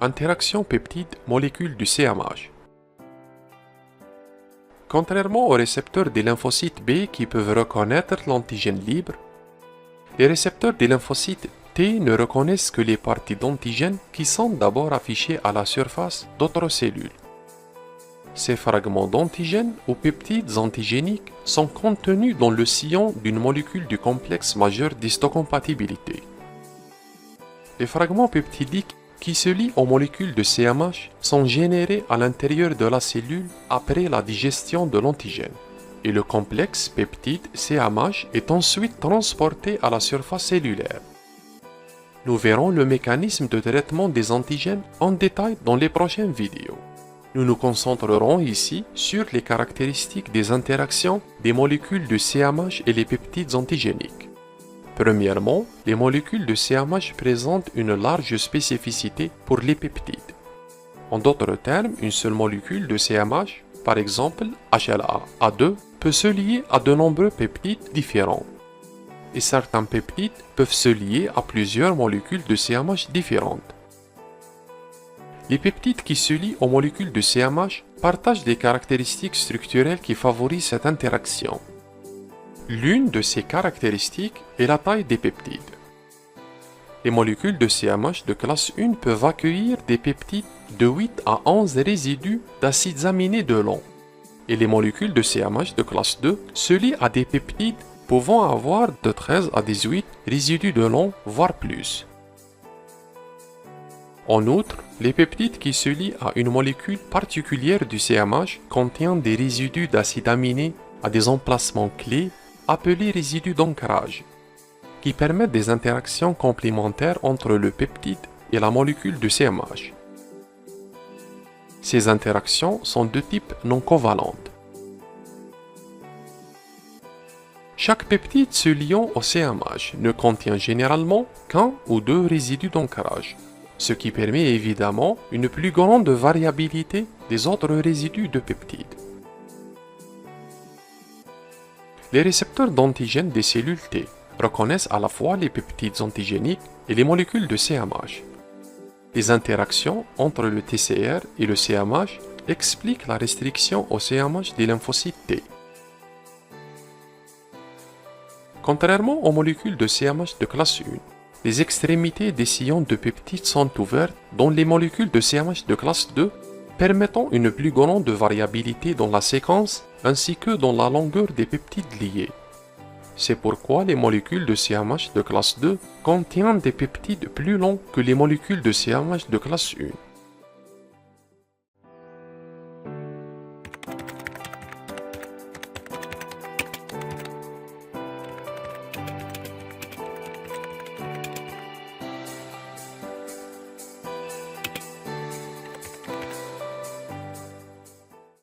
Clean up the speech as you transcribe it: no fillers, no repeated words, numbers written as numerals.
Interaction peptide-molécule du CMH. Contrairement aux récepteurs des lymphocytes B qui peuvent reconnaître l'antigène libre, les récepteurs des lymphocytes T ne reconnaissent que les parties d'antigène qui sont d'abord affichées à la surface d'autres cellules. Ces fragments d'antigène ou peptides antigéniques sont contenus dans le sillon d'une molécule du complexe majeur d'histocompatibilité. Les fragments peptidiques qui se lient aux molécules de CMH sont générés à l'intérieur de la cellule après la digestion de l'antigène, et le complexe peptide CMH est ensuite transporté à la surface cellulaire. Nous verrons le mécanisme de traitement des antigènes en détail dans les prochaines vidéos. Nous nous concentrerons ici sur les caractéristiques des interactions des molécules de CMH et les peptides antigéniques. Premièrement, les molécules de CMH présentent une large spécificité pour les peptides. En d'autres termes, une seule molécule de CMH, par exemple HLA-A2, peut se lier à de nombreux peptides différents. Et certains peptides peuvent se lier à plusieurs molécules de CMH différentes. Les peptides qui se lient aux molécules de CMH partagent des caractéristiques structurelles qui favorisent cette interaction. L'une de ces caractéristiques est la taille des peptides. Les molécules de CMH de classe 1 peuvent accueillir des peptides de 8 à 11 résidus d'acides aminés de long, et les molécules de CMH de classe 2 se lient à des peptides pouvant avoir de 13 à 18 résidus de long, voire plus. En outre, les peptides qui se lient à une molécule particulière du CMH contiennent des résidus d'acides aminés à des emplacements clés appelés résidus d'ancrage, qui permettent des interactions complémentaires entre le peptide et la molécule de CMH. Ces interactions sont de type non covalente. Chaque peptide se liant au CMH ne contient généralement qu'un ou deux résidus d'ancrage, ce qui permet évidemment une plus grande variabilité des autres résidus de peptides. Les récepteurs d'antigènes des cellules T reconnaissent à la fois les peptides antigéniques et les molécules de CMH. Les interactions entre le TCR et le CMH expliquent la restriction au CMH des lymphocytes T. Contrairement aux molécules de CMH de classe 1, les extrémités des sillons de peptides sont ouvertes dans les molécules de CMH de classe 2, permettant une plus grande variabilité dans la séquence ainsi que dans la longueur des peptides liés. C'est pourquoi les molécules de CMH de classe 2 contiennent des peptides plus longs que les molécules de CMH de classe 1.